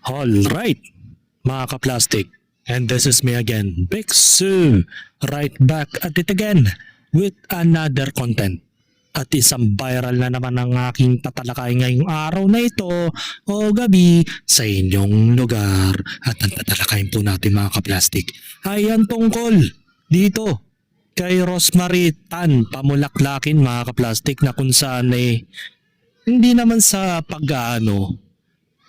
Alright, mga ka-plastic. And this is me again, Bixu. Right back at it again with another content. At isang viral na naman ang aking tatalakay ngayong araw na ito o gabi sa inyong lugar. At ang tatalakayin po natin mga ka-plastic ay ang tungkol dito kay Rosemary Tan Pamulaklakin mga ka-plastic, na kung saan hindi naman sa pag-aano.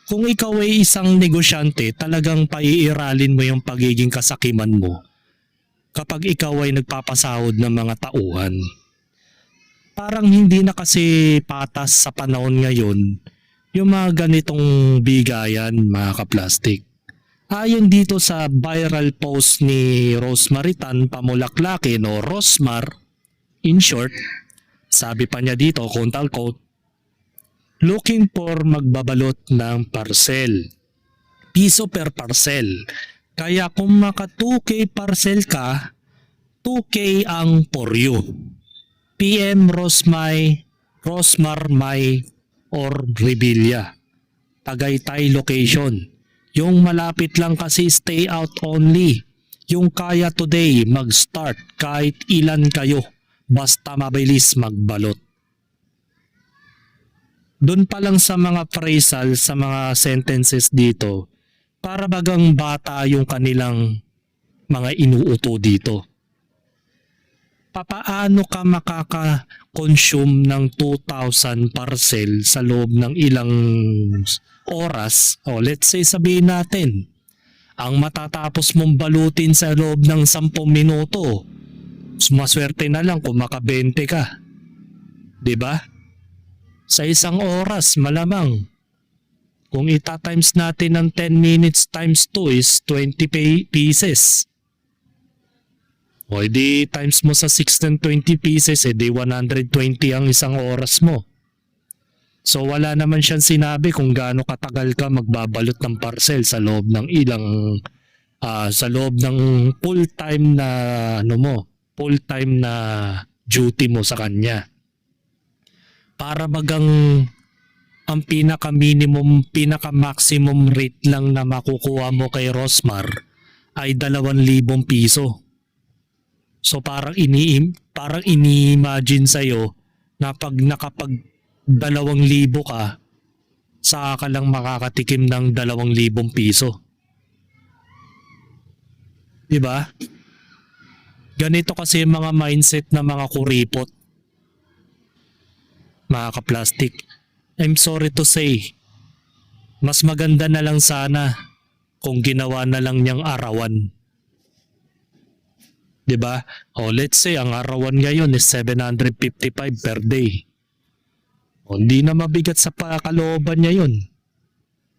Kung ikaw ay isang negosyante, talagang paiiralin mo yung pagiging kasakiman mo kapag ikaw ay nagpapasahod ng mga tauhan. Parang hindi na kasi patas sa panahon ngayon yung mga ganitong bigayan mga ka-plastic. Ayon dito sa viral post ni Rosemary Tan Pamulaklakin o Rosmar, in short, sabi pa niya dito, quote-unquote, looking for magbabalot ng parcel. Piso per parcel. Kaya kung maka 2K parcel ka, 2K ang for you. PM Rosmar May or Revilla. Tagaytay location. Yung malapit lang kasi stay out only. Yung kaya today mag-start kahit ilan kayo. Basta mabilis magbalot. Doon pa lang sa mga phrasal, sa mga sentences dito, para bagang bata yung kanilang mga inuuto dito. Papaano ka makaka-consume ng 2,000 parcel sa loob ng ilang oras? O let's say sabihin natin, ang matatapos mong balutin sa loob ng 10 minuto, maswerte na lang kung maka 20 ka. 'Di ba? Sa isang oras, malamang. Kung ita-times natin ng 10 minutes times 2 is 20 pieces. O edi times mo sa 16 20 pieces, edi 120 ang isang oras mo. So wala naman siyang sinabi kung gaano katagal ka magbabalot ng parcel sa loob ng sa loob ng full-time na full-time na duty mo sa kanya. Para bagang ang pinaka-minimum, pinaka-maximum rate lang na makukuha mo kay Rosmar ay 2,000 piso. So parang ini-imagine sa'yo na pag nakapag 2,000 ka, saka ka lang makakatikim ng 2,000 piso. Diba? Ganito kasi mga mindset ng mga kuripot. Mga ka-plastic, I'm sorry to say, mas maganda na lang sana kung ginawa na lang niyang arawan. 'Di ba? O let's say ang arawan ngayon is 755 per day. O hindi na mabigat sa kalooban niya 'yon.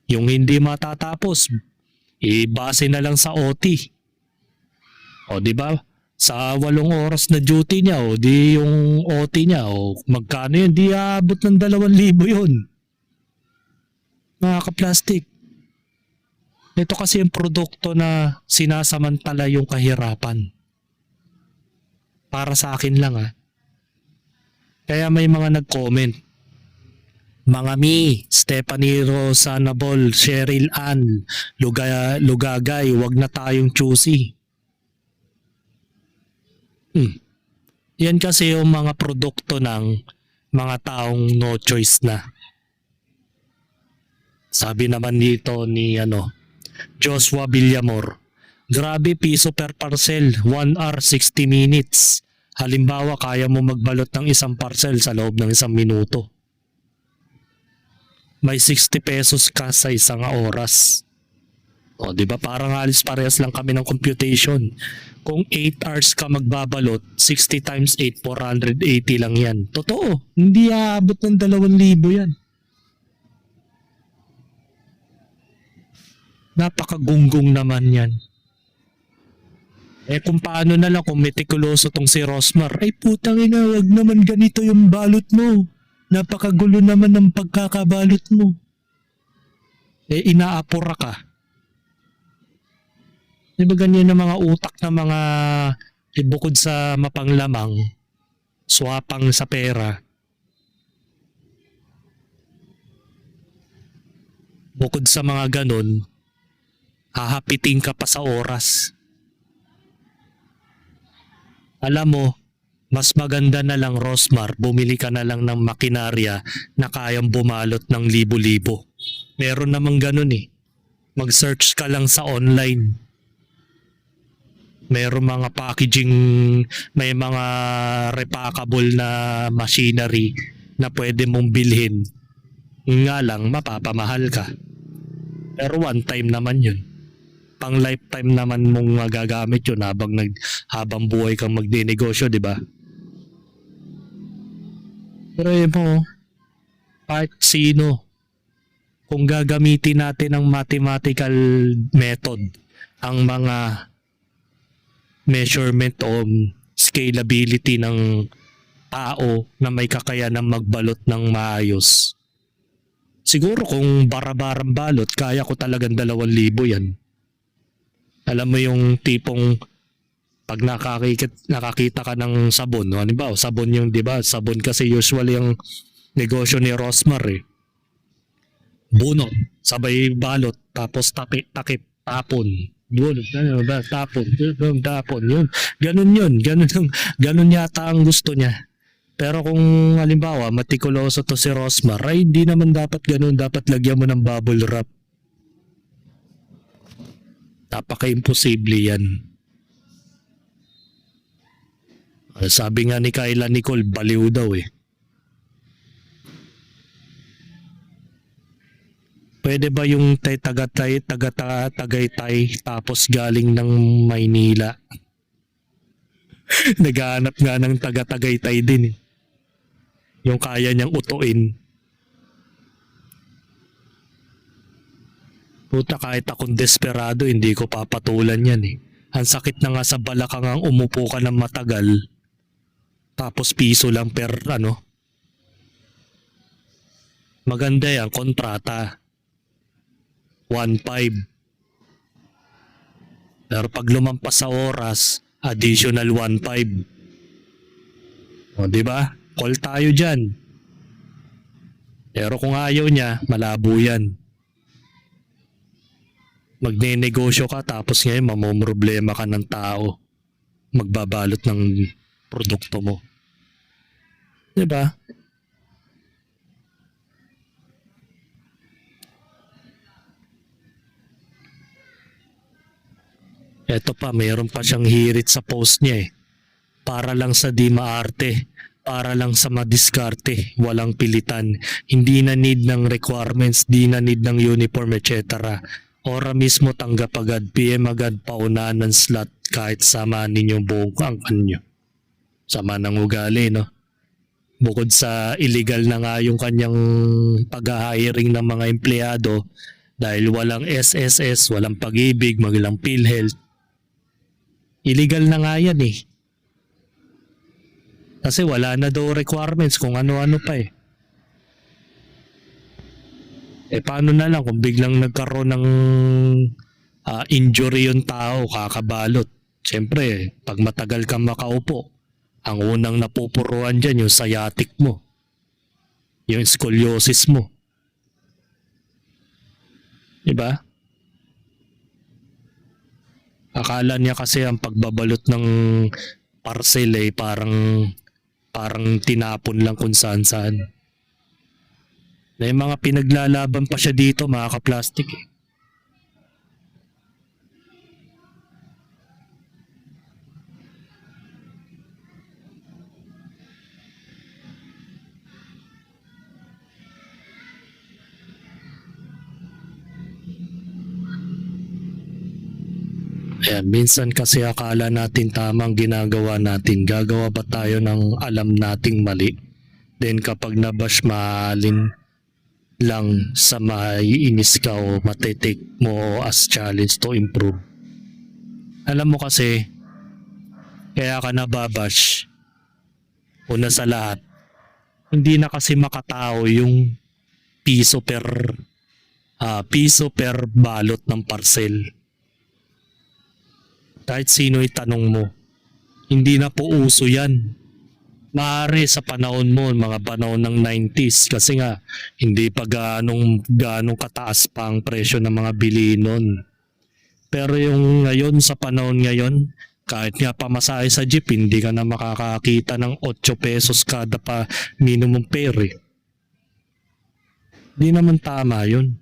Yung hindi matatapos, ibase na lang sa OT. O 'di ba? Sa 8 oras na duty niya o di yung OT niya o magkano yun, di aabot ng 2,000 yun. Mga ka-plastic. Ito kasi yung produkto na sinasamantala yung kahirapan. Para sa akin lang Kaya may mga nag-comment. Mga Stephanie Rosanabol, Cheryl Ann, Lugagay, wag na tayong choosy. Yan kasi yung mga produkto ng mga taong no choice na. Sabi naman dito ni Joshua Villamor, grabe piso per parcel, 1 hour 60 minutes. Halimbawa kaya mo magbalot ng isang parcel sa loob ng 1 minuto. May 60 pesos ka sa isang oras. O, di ba parang halos parehas lang kami ng computation. Kung 8 hours ka magbabalot, 60 times 8, 480 lang yan. Totoo, hindi aabot ng 2,000 yan. Napakagunggong naman yan. Kung paano na lang kung metikuloso tong si Rosmar, ay putang ina, wag naman ganito yung balot mo. Napakagulo naman ng pagkakabalot mo. Inaapura ka. Diba ganyan ang mga utak ng mga bukod sa mapanglamang, swapang sa pera, bukod sa mga ganun, Hahapitin ka pa sa oras. Alam mo, mas maganda na lang, Rosmar, bumili ka na lang ng makinarya na kayang bumalot ng libo-libo. Meron namang ganun eh. Mag-search ka lang sa online. Meron mga packaging, may mga repackable na machinery na pwede mong bilhin. Yun nga lang, mapapamahal ka. Pero one time naman yun. Pang lifetime naman mong magagamit yun habang buhay kang magdinegosyo, di ba? Pero yun mo, kahit sino, kung gagamitin natin ang mathematical method, ang mga measurement o scalability ng tao na may kakayanang magbalot ng maayos. Siguro kung bara-barang balot, kaya ko talagang 2,000 yan. Alam mo yung tipong pag nakakita ka ng sabon, no? Ano ba? Sabon yung, di ba? Sabon kasi usually yung negosyo ni Rosmar eh. Bunot, sabay balot, tapos takip, tapon. Bunot, ano ba? Tapon, yun. Ganun yata ang gusto niya. Pero kung halimbawa, matikuloso to si Rosmar, ay hindi naman dapat ganun. Dapat lagyan mo ng bubble wrap. Napaka-imposible yan. Sabi nga ni Kayla Nicole, baliw daw eh. Pwede ba yung Tagaytay tapos galing ng Maynila? Naghahanap nga ng Tagaytay din eh. Yung kaya niyang utuin. Puta, kahit akong desperado, hindi ko papatulan yan eh. Ang sakit na nga sa balakang ang umupo ka ng matagal. Tapos piso lang per ano. Maganda yan, kontrata. 1.5. Pero pag lumampas sa oras, additional 1.5. O, di ba? Call tayo dyan. Pero kung ayaw niya, malabo yan. Magnenegosyo ka tapos ngayon mamomroblema ka ng tao. Magbabalot ng produkto mo. Diba? Eto pa, mayroon pa siyang hirit sa post niya eh. Para lang sa di maarte. Para lang sa madiskarte. Walang pilitan. Hindi na need ng requirements. Di na need ng uniform etc. Ora mismo tanggap agad, PM agad paunahan ng slot kahit sama ninyo buong angkan nyo. Sama ng ugali, no? Bukod sa illegal na nga yung kanyang pag-hiring ng mga empleyado dahil walang SSS, walang pag-ibig, walang PhilHealth. Illegal na nga yan eh. Kasi wala na daw requirements kung ano-ano pa eh. Paano na lang kung biglang nagkaroon ng injury yung tao, kakabalot. Siyempre, pag matagal kang makaupo, ang unang napupuruan dyan yung sciatic mo. Yung scoliosis mo. Diba? Akala niya kasi ang pagbabalot ng parcel ay parang tinapon lang kung saan-saan. May mga pinaglalaban pa siya dito, mga ka-plastic eh. Ayan, minsan kasi akala natin tamang ginagawa natin. Gagawa ba tayo ng alam nating mali? Then kapag nabash, mahalin lang sa maiinis ka o matitake mo as challenge to improve. Alam mo kasi, kaya ka nababash, una sa lahat, hindi na kasi makatao yung piso per balot ng parcel. Kahit sino itanong mo, hindi na po uso yan. Maaari sa panahon mo, mga panahon ng 90s, kasi nga hindi pa ganong kataas pa ang presyo ng mga bilihin nun. Pero yung ngayon, sa panahon ngayon, kahit nga pamasahe sa jeep, hindi ka na makakakita ng 8 pesos kada pa minimum fare. Di naman tama yun.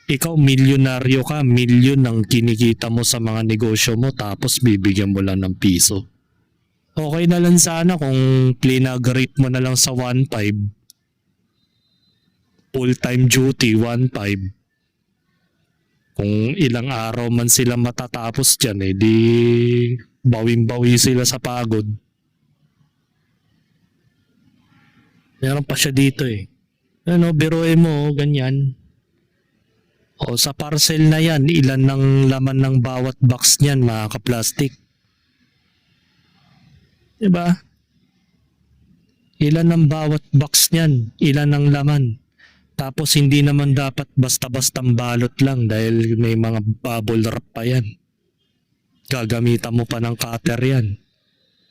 Ikaw, milyonaryo ka, milyon ang kinikita mo sa mga negosyo mo, tapos bibigyan mo lang ng piso. Okay na lang sana kung plinag-rate mo na lang sa 1.5. Full-time duty, 1.5. Kung ilang araw man sila matatapos dyan, di bawing-bawi sila sa pagod. Meron pa siya dito biruin mo, ganyan. O sa parcel na yan, ilan ng laman ng bawat box niyan, mga ka-plastic? Diba? Ilan ng bawat box niyan, ilan ng laman. Tapos hindi naman dapat basta-bastang balot lang dahil may mga bubble wrap pa yan. Gagamitan mo pa ng cutter yan.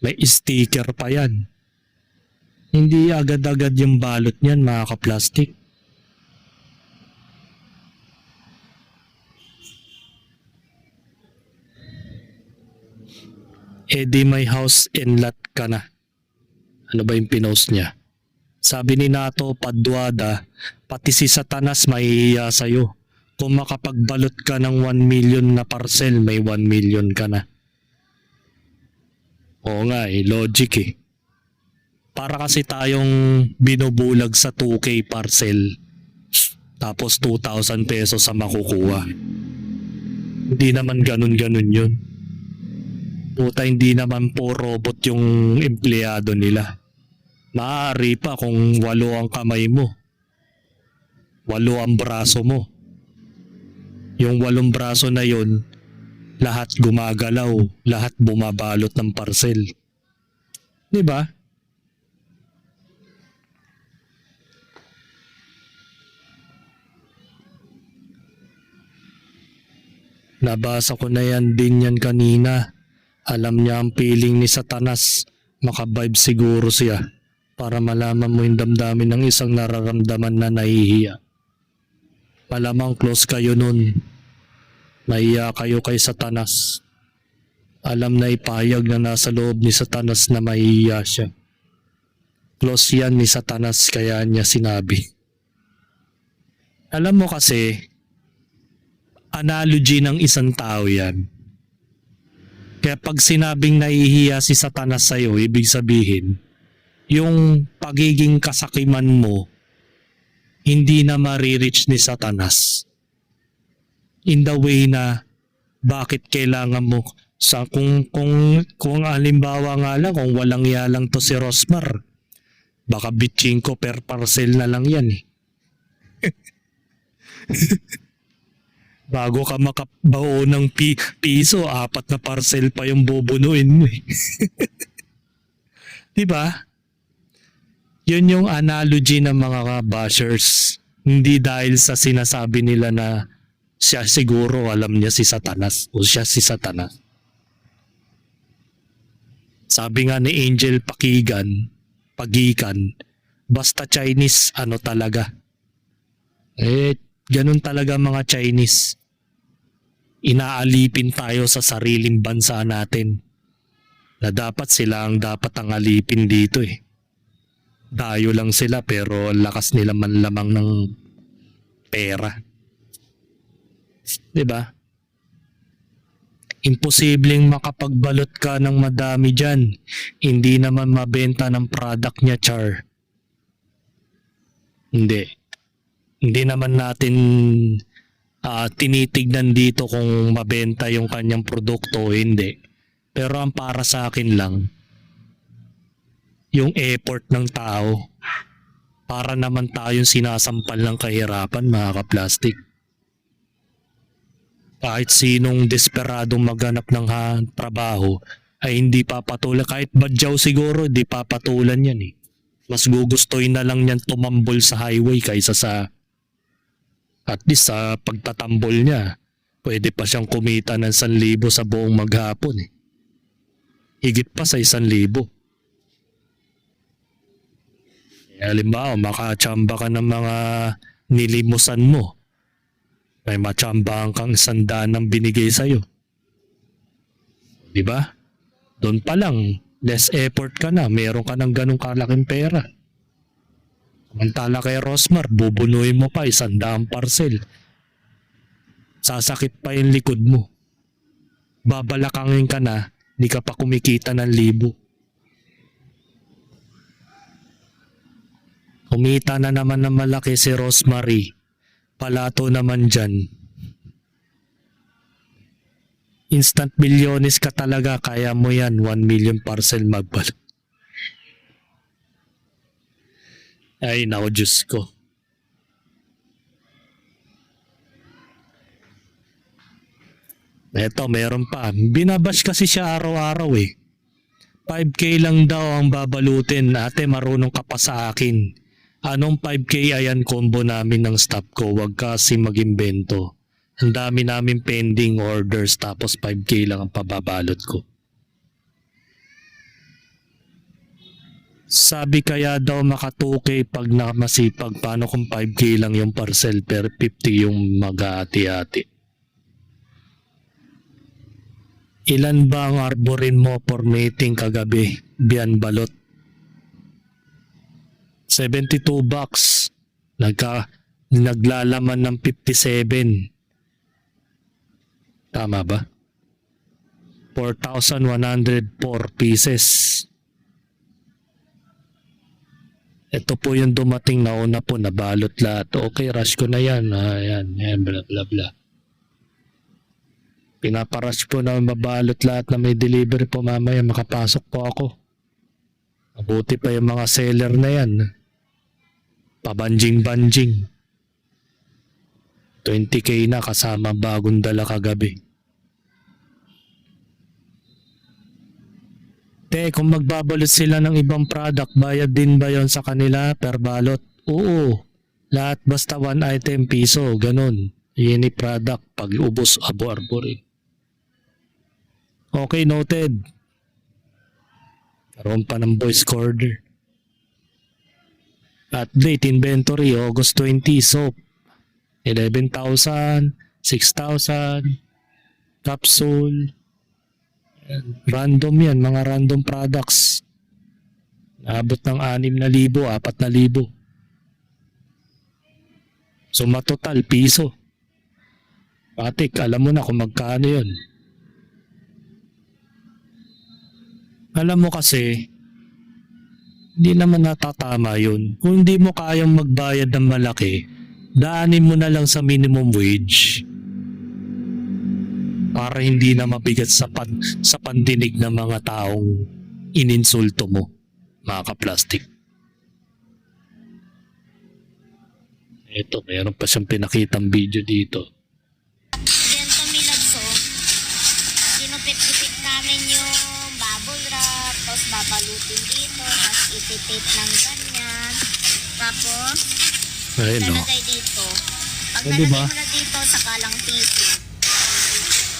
May sticker pa yan. Hindi agad-agad yung balot niyan, mga ka-plastic. Di may house and lot ka na. Ano ba yung pinost niya? Sabi ni Nato Padduada, pati si Satanas mahihiya sa'yo. Kung makapagbalot ka ng 1 million na parcel, may 1 million ka na. Oo nga logic Para kasi tayong binubulag sa 2K parcel, tapos 2,000 pesos sa makukuha. Hindi naman ganun-ganun yun. Puta, hindi naman po robot yung empleyado nila. Maaari pa kung 8 ang kamay mo. 8 ang braso mo. Yung 8 braso na yon, lahat gumagalaw, lahat bumabalot ng parcel. Di ba? Nabasa ko na din yan kanina. Alam niya ang feeling ni Satanas. Makavibe siguro siya para malaman mo yung damdamin ng isang nararamdaman na nahihiya. Malamang close kayo nun. Nahiya kayo kay Satanas. Alam na ipahayag na nasa loob ni Satanas na mahihiya siya. Close yan ni Satanas kaya niya sinabi. Alam mo kasi, analogy ng isang tao yan. Kaya pag sinabing nahihiya si Satanas sa'yo, ibig sabihin, yung pagiging kasakiman mo, hindi na marireach ni Satanas. In the way na, bakit kailangan mo, kung halimbawa nga lang, kung walang yalang to si Rosmar, baka bitching ko per parcel na lang yan Bago ka makabao ng piso, 4 na parcel pa yung bubunuin mo Diba? Yun yung analogy ng mga bashers. Hindi dahil sa sinasabi nila na siya siguro alam niya si Satanas o siya si Satanas. Sabi nga ni Angel Pagikan, basta Chinese, ano talaga. Ganun talaga mga Chinese. Inaalipin tayo sa sariling bansa natin. Na dapat sila ang alipin dito Dayo lang sila pero lakas nila manlamang ng pera. Diba? Imposibleng makapagbalot ka ng madami dyan. Hindi naman mabenta ng product niya, Char. Hindi naman natin tinitignan dito kung mabenta yung kanyang produkto o hindi. Pero ang para sa akin lang, yung effort ng tao, para naman tayong sinasampal ng kahirapan, mga ka-plastic. Kahit sinong desperadong maghanap ng trabaho ay hindi papatulan. Kahit badyaw siguro, hindi papatulan yan Mas gugustuhin na lang niyan tumambol sa highway kaysa sa at least sa pagtatambol niya, pwede pa siyang kumita ng 1,000 sa buong maghapon Higit pa sa 1,000. Halimbawa, makachamba ka ng mga nilimusan mo. May matsambahan kang 100 ng binigay sa'yo. Di ba? Doon pa lang, less effort ka na, meron ka ng ganong kalaking pera. Samantala kay Rosmar, bubunuin mo pa 100 parcel. Sasakit pa yung likod mo. Babalakangin ka na, di ka pa kumikita ng 1,000. Kumita na naman ng malaki si Rosemary. Palato naman dyan. Instant milliones ka talaga, kaya mo yan 1 million parcel magbalot. Ay nako, Diyos ko. Eto, meron pa. Binabash kasi siya araw-araw eh. 5K lang daw ang babalutin. Ate, marunong ka pa sa akin. Anong 5K? Ayan, combo namin ng staff ko. Huwag kasi mag-imbento. Ang dami namin pending orders tapos 5K lang ang pababalot ko. Sabi kaya daw maka 2K pag masipag. Paano kung 5K lang yung parcel pero 50 yung mag-aati-ati? Ilan ba ang arborin mo for meeting kagabi? Biyan balot. 72 bucks. Naglalaman ng 57. Tama ba? 4,104 pieces. Ito po yung dumating na una po, nabalot lahat. Okay, rush ko na yan. Ayan, bla bla bla. Pinaparush po na mabalot lahat na may delivery po mamaya. Makapasok po ako. Mabuti pa yung mga seller na yan. Pabanjing-banjing. 20K na kasama bagong dala kagabi. Kung magbabalot sila ng ibang product, bayad din ba yon sa kanila per balot? Oo. Lahat basta 1 item piso, ganun. Yun product, pag ubos, abo-arborin. Okay, noted. Karoon pa ng voice recorder. At date inventory, August 20, soap. 11,000, 6,000, capsule. Random yan, mga random products. Naabot ng 6,000, 4,000. So matotal, piso. Patik, alam mo na kung magkano yun. Alam mo kasi, hindi naman natatama yun. Kung hindi mo kayang magbayad ng malaki, daanin mo na lang sa minimum wage. Para hindi na mabigat sa pandinig ng mga taong ininsulto mo, mga kaplastik. Ito, mayroon pa siyang pinakitang video dito. Ganito milagso, ginupit-gupit namin yung bubble wrap, tapos babalutin dito, tapos iti-tape ng ganyan, tapos Ayun, no? lalagay dito. Pag Eh, nalagay diba? mo na dito, saka lang piso.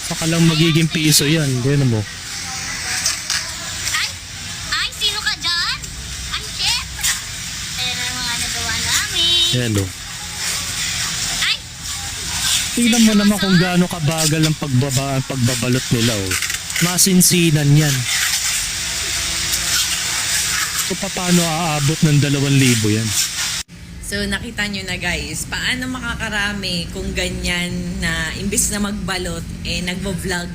Saka lang magiging piso yan. Ganun mo. Ay, sino ka dyan? Ay, chef! Ayan ang mga nagawa namin. Yan, no? Ay, Tingnan mo naman kung gaano kabagal ang pagbabalot nila, oh. Masinsinan yan. So, paano aabot ng 2,000 yan? So nakita nyo na guys, paano makakarami kung ganyan na imbis na magbalot, nagvo-vlog.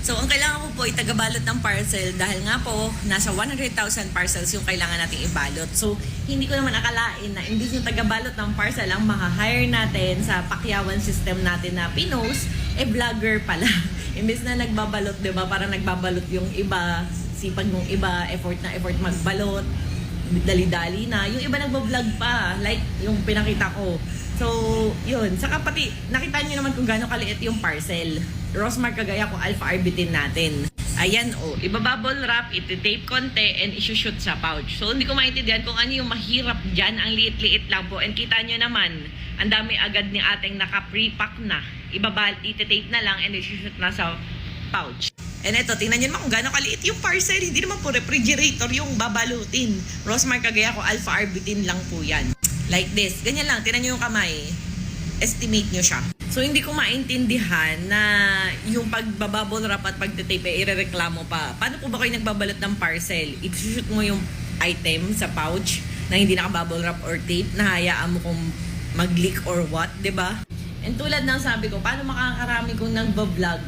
So ang kailangan ko po ay tagabalot ng parcel dahil nga po nasa 100,000 parcels yung kailangan nating ibalot. So hindi ko naman akalain na imbis yung tagabalot ng parcel ang makahire natin sa pakyawan system natin na Pinos, vlogger pala. Imbis na nagbabalot, diba? Parang nagbabalot yung iba, sipag nung iba, effort na effort magbalot. Dali-dali na. Yung iba nagbo-vlog pa, like yung pinakita ko. So, yun. Saka pati, nakita niyo naman kung gaano kaliit yung parcel. Rosmar kagaya ko, alpha arbutin natin. Ayan, oh. Ibabubble wrap, iti-tape konti, and isushoot sa pouch. So, hindi ko maintindihan kung ano yung mahirap dyan. Ang liit-liit lang po. And kita nyo naman, ang dami agad ni ating naka-pre-pack na. Iti-tape na lang, and isushoot na sa pouch. And ito, tingnan nyo naman kung gano'ng kaliit yung parcel. Hindi naman po refrigerator yung babalutin. Rosmar kagaya ko, alpha arbutin lang po yan. Like this. Ganyan lang. Tingnan nyo yung kamay. estimate nyo siya. So hindi ko maintindihan na yung pagbabubble wrap at pagtitape irereklamo pa. Paano po ba kayo nagbabalot ng parcel? I-shoot mo yung item sa pouch na hindi nakabubble wrap or tape, na hayaan mo kung mag-leak or what, 'di ba? And tulad ng sabi ko, paano makakarami kung nagba-vlog?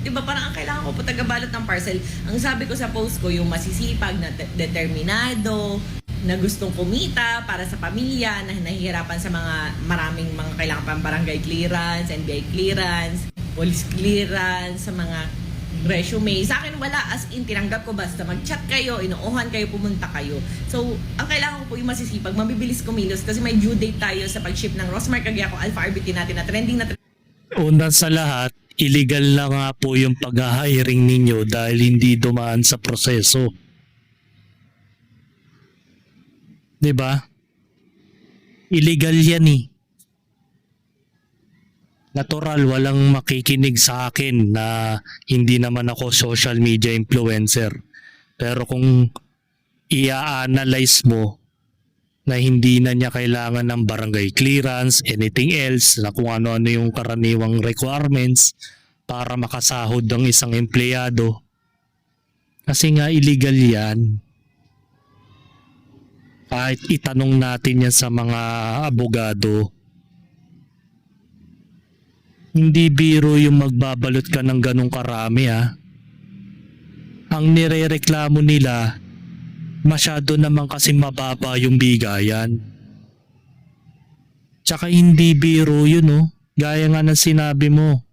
'Di ba, parang ang kailangan ko po tagabalot ng parcel. Ang sabi ko sa post ko, yung masisipag na determinado, na gustong kumita para sa pamilya, na nahihirapan sa mga maraming mga kailangan pang barangay clearance, NBI clearance, police clearance, sa mga resume. Sa akin wala, as in tinanggap ko, basta mag-chat kayo, inuuhan kayo, pumunta kayo. So, ang kailangan ko po yung masisipag, mabibilis kumilos kasi may due date tayo sa pag-ship ng Rosmar Cagiaco Alpha RBT natin na trending na Una sa lahat, illegal na nga po yung pag-hiring ninyo dahil hindi dumaan sa proseso. 'Di ba? Illegal yan eh. Natural, walang makikinig sa akin na hindi naman ako social media influencer. Pero kung i-analyze mo na hindi na niya kailangan ng barangay clearance, anything else, na kung ano-ano yung karaniwang requirements para makasahod ng isang empleyado. Kasi nga illegal yan. Kahit itanong natin yan sa mga abogado, hindi biro yung magbabalot ka ng ganong karami ha. Ang nirereklamo nila, masyado naman kasi mababa yung bigayan. Tsaka hindi biro yun oh. Gaya nga ng sinabi mo,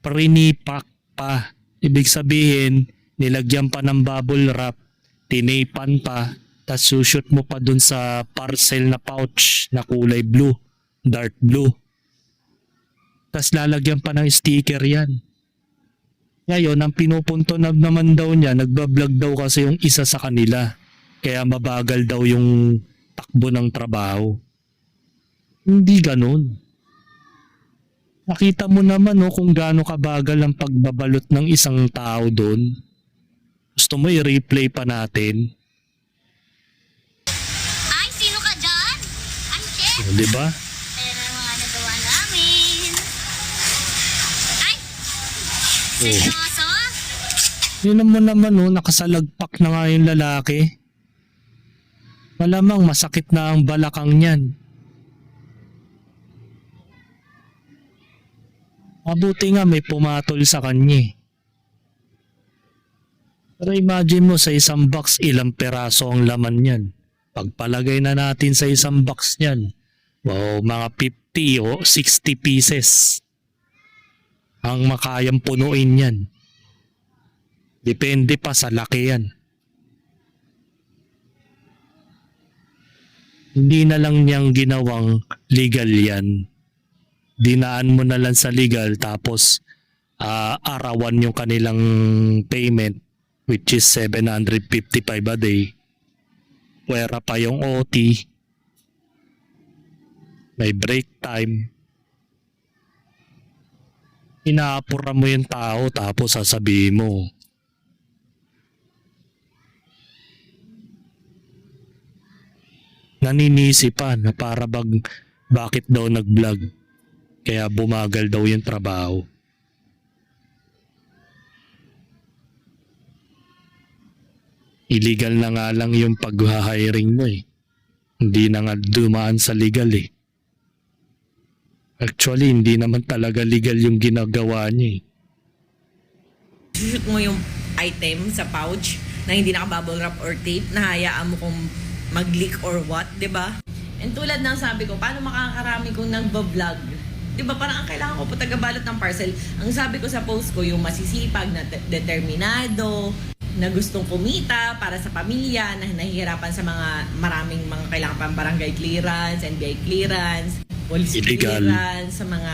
prinipak pa. Ibig sabihin, nilagyan pa ng bubble wrap, tinipan pa, tas sushoot mo pa dun sa parcel na pouch na kulay blue, dark blue. Tas lalagyan pa ng sticker yan. Ngayon, ang pinupunto naman daw niya, nagbablog daw kasi yung isa sa kanila. Kaya mabagal daw yung takbo ng trabaho. Hindi ganun. Nakita mo naman no, kung gaano kabagal ang pagbabalot ng isang tao doon. Gusto mo i-replay pa natin? Ay, sino ka dyan? Ay, shit! O, diba? Ayan ang mga nagawa namin. Ay! Seryoso? Yun mo naman no, nakasalagpak na nga yung lalaki. Malamang masakit na ang balakang niyan. Mabuti nga may pumatol sa kanya. Pero imagine mo sa isang box ilang peraso ang laman niyan. Pagpalagay na natin sa isang box niyan, wow, mga 50 o 60 pieces ang makayang punuin yan. Depende pa sa laki yan. Hindi na lang niyang ginawang legal yan. Dinaan mo na lang sa legal tapos arawan yung kanilang payment, which is 755 a day. Pwera pa yung OT. May break time. Inaapura mo yung tao tapos sasabihin mo, naninisi pa na para bakit daw nag-vlog. Kaya bumagal daw yung trabaho. Illegal na nga lang yung pag-hiring mo eh. Hindi na nga dumaan sa legal eh. Actually, hindi naman talaga legal yung ginagawa niya eh. Shoot mo yung item sa pouch na hindi nakabubble wrap or tape, na hayaan mo kung mag-leak or what, 'di ba? And tulad ng sabi ko, paano makakarami kung nagba-vlog? 'Di ba, parang ang kailangan ko po tagabalot ng parcel. Ang sabi ko sa post ko, yung masisipag na determinado, na gustong kumita para sa pamilya, na nahihirapan sa mga maraming mga kailangan pang barangay clearance, NBI clearance, police Illegal. clearance, sa mga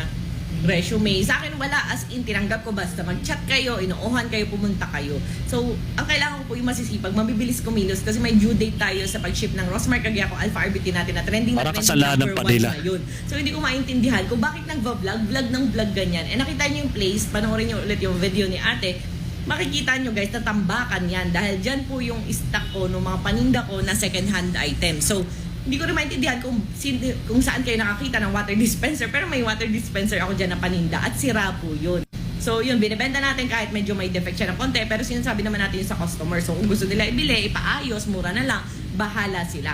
resume. Sa akin wala, as in tinanggap ko, basta mag-chat kayo, inuuhan kayo, pumunta kayo. So, ang kailangan ko po yung masisipag, mabibilis kumilos kasi may due date tayo sa pag-ship ng Rosmar Cagiaco Alpha RBT natin na trending na Para trending kasalanan number pa 1 nila. na yun. So, hindi ko maintindihan kung bakit nagva-vlog, vlog ng vlog ganyan. Eh, nakita niyo yung place, panoorin niyo ulit yung video ni ate, makikita nyo guys, tatambakan yan dahil dyan po yung stock ko ng mga paninda ko na second hand item. So, Hindi ko rin maintindihan kung saan kayo nakakita ng water dispenser, pero may water dispenser ako dyan na paninda at sira po yun. So yun, binibenta natin kahit medyo may defect siya ng konti, pero sinasabi naman natin yun sa customer. So kung gusto nila ibili, ipaayos, mura na lang, bahala sila.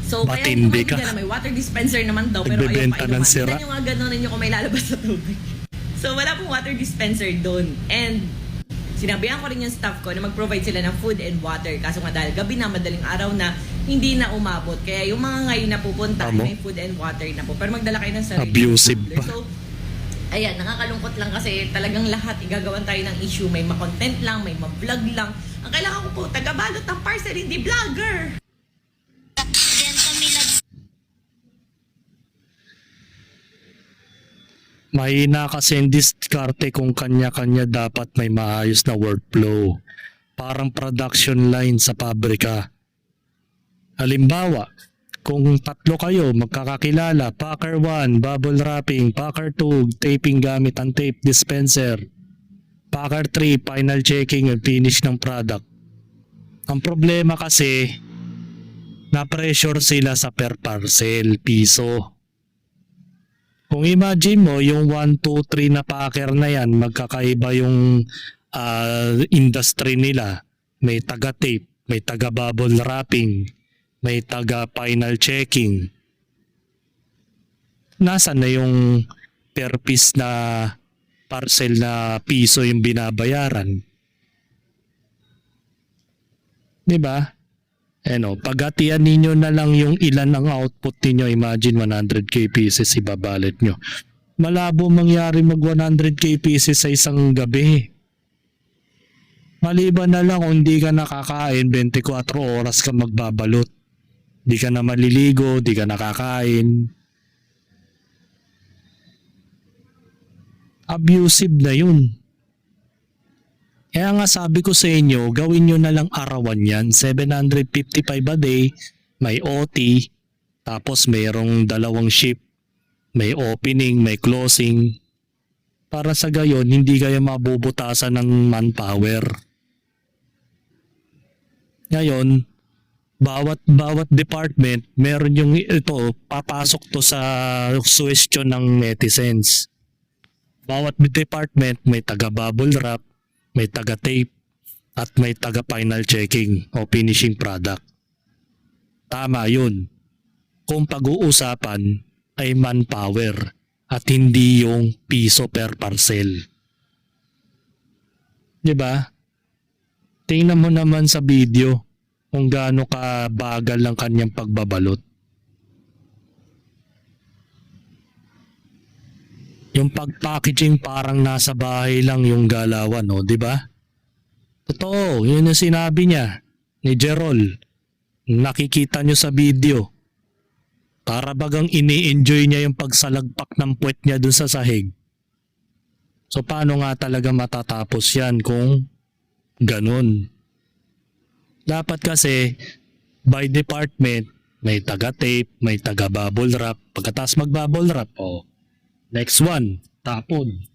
So kaya hindi Matindi ko ka. maintindihan na may water dispenser naman daw, pero ayaw Nagbebenta pa ng inuman. sira. Tignan nyo nga gano'n nyo kung may lalabas sa tubig. So wala pong water dispenser doon. And sinabihan ko rin yung staff ko na mag-provide sila ng food and water. Kaso nga dahil gabi na, madaling araw na, hindi na umabot. Kaya yung mga ngayon na pupunta, Tama. may food and water na po. Pero magdala kayo ng sarili. Abusive tumbler. pa. So, ayan, nakakalungkot lang kasi talagang lahat igagawan tayo ng issue. May ma-content lang, may ma-vlog lang. Ang kailangan ko po, taga-balot ng parcel, hindi vlogger. Diyan kami Mahina kasi ang diskarte kung kanya-kanya dapat may maayos na workflow. Parang production line sa pabrika. Halimbawa, kung 3 kayo magkakakilala, packer 1, bubble wrapping, packer 2, taping gamit ang tape dispenser, packer 3, final checking and finish ng product. Ang problema kasi, na-pressure sila sa per parcel, piso. Kung imagine mo, yung 1, 2, 3 na packer na yan, magkakaiba yung industry nila. May taga-tape, may taga-bubble wrapping, may taga-final checking. Nasaan na yung per piece na parcel na piso yung binabayaran? Diba? Ano, paghatian ninyo na lang yung ilan ang output ninyo. Imagine 100k pieces ibabalit nyo. Malabo mangyari mag 100k pieces sa isang gabi. Maliban na lang kung hindi ka nakakain, 24 oras ka magbabalot. Di ka na maliligo, di ka nakakain. Abusive na yun. Kaya nga sabi ko sa inyo, gawin nyo na lang arawan yan. 755 a day, may OT, tapos mayroong 2 shift, may opening, may closing. Para sa gayon, hindi kayo mabubutasan ng manpower. Ngayon, bawat department, meron yung ito, papasok to sa question ng netizens. Bawat department may taga-bubble wrap, may taga-tape, at may taga-final checking o finishing product. Tama yun. Kung pag-uusapan ay manpower at hindi yung piso per parcel. Diba? Tingnan mo naman sa video kung gaano ka bagal ang kanyang pagbabalot. Yung pag-packaging parang nasa bahay lang yung galawan, no? Di ba? Totoo, yun yung sinabi niya ni Jerol. Nakikita nyo sa video. Para bagang ini-enjoy niya yung pagsalagpak ng puwet niya dun sa sahig. So paano nga talaga matatapos yan kung ganun? Dapat kasi by department may taga-tape, may taga-bubble wrap. Pagkatapos mag-bubble wrap, next one, tapon.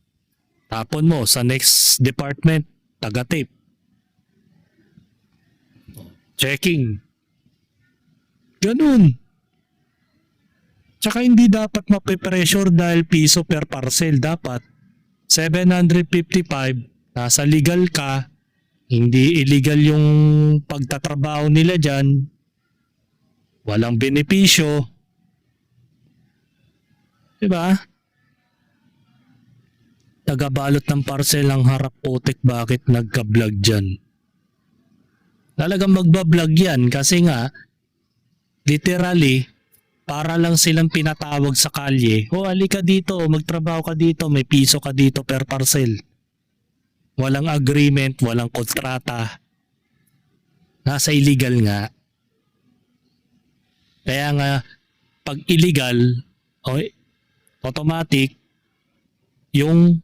Tapon mo sa next department, taga-tape. Checking. Ganun. Tsaka hindi dapat mape-pressure dahil piso per parcel. Dapat 755, nasa legal ka, hindi illegal yung pagtatrabaho nila dyan. Walang benepisyo. Diba? Tagabalot ng parcel ang harap putik, bakit nagka-vlog dyan? Talagang magbablog yan kasi nga literally para lang silang pinatawag sa kalye. Halika dito, magtrabaho ka dito, may piso ka dito per parcel. Walang agreement, walang kontrata. Nasa illegal nga. Kaya nga, pag illegal, automatic, yung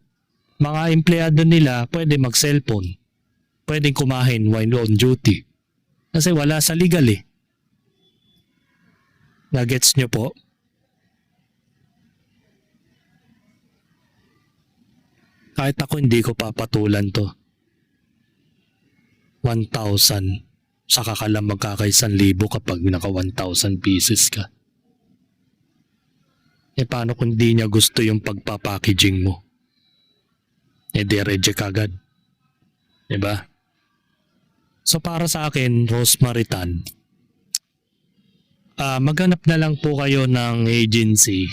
mga empleyado nila pwede mag-cellphone. Pwede kumain while on duty. Kasi wala sa legal eh. Nagets nyo po? Kahit ako hindi ko papatulan to. 1,000. Saka ka lang magkaka-1,000 kapag naka 1,000 pieces ka. Paano kung di niya gusto yung pagpapackaging mo? Di reject agad. Diba? So para sa akin, Rosemary Tan, maghanap na lang po kayo ng agency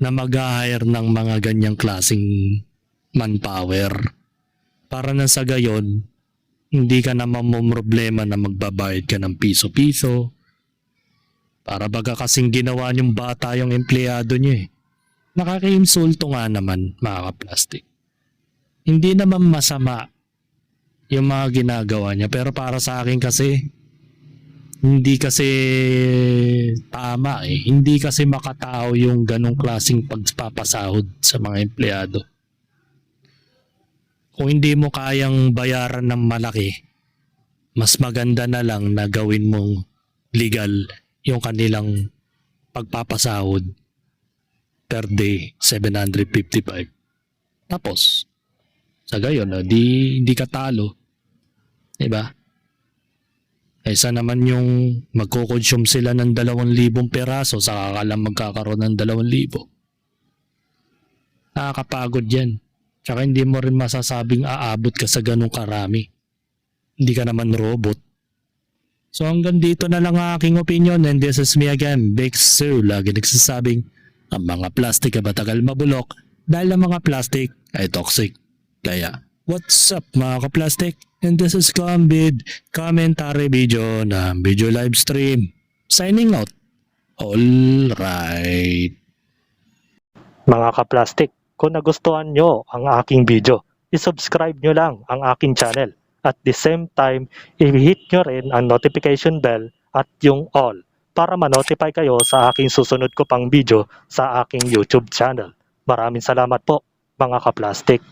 na mag-hire ng mga ganyang klaseng manpower. Para na sa gayon, hindi ka na mamumroblema na magbabayad ka ng piso-piso. Para baga kasing ginawa niyong bata yung empleyado niyo eh. Nakaka-insulto nga naman, mga kaplastik. Hindi naman masama yung mga ginagawa niya, pero para sa akin kasi hindi kasi tama eh. Hindi kasi makatao yung ganong klaseng pagpapasahod sa mga empleyado. Kung hindi mo kayang bayaran ng malaki, mas maganda na lang na gawin mong legal yung kanilang pagpapasahod per day, 755. Tapos, sa gayon, di ka talo. Diba? Kaysa naman yung magkukonsume sila ng 2,000 peraso saka ka lang magkakaroon ng 2,000. Nakakapagod yan. Tsaka hindi mo rin masasabing aabot ka sa ganong karami. Hindi ka naman robot. So hanggang dito na lang ang aking opinion, and this is me again, Big Sue. Lagi nagsasabing ang mga plastic ay matagal mabulok dahil ang mga plastic ay toxic. Kaya, what's up mga ka-plastic? And this is Combid commentary video ng video live stream. Signing out. Alright. Mga ka-plastic, kung nagustuhan nyo ang aking video, isubscribe nyo lang ang aking channel. At the same time, i-hit nyo rin ang notification bell at yung all para ma-notify kayo sa aking susunod ko pang video sa aking YouTube channel. Maraming salamat po mga ka-plastic.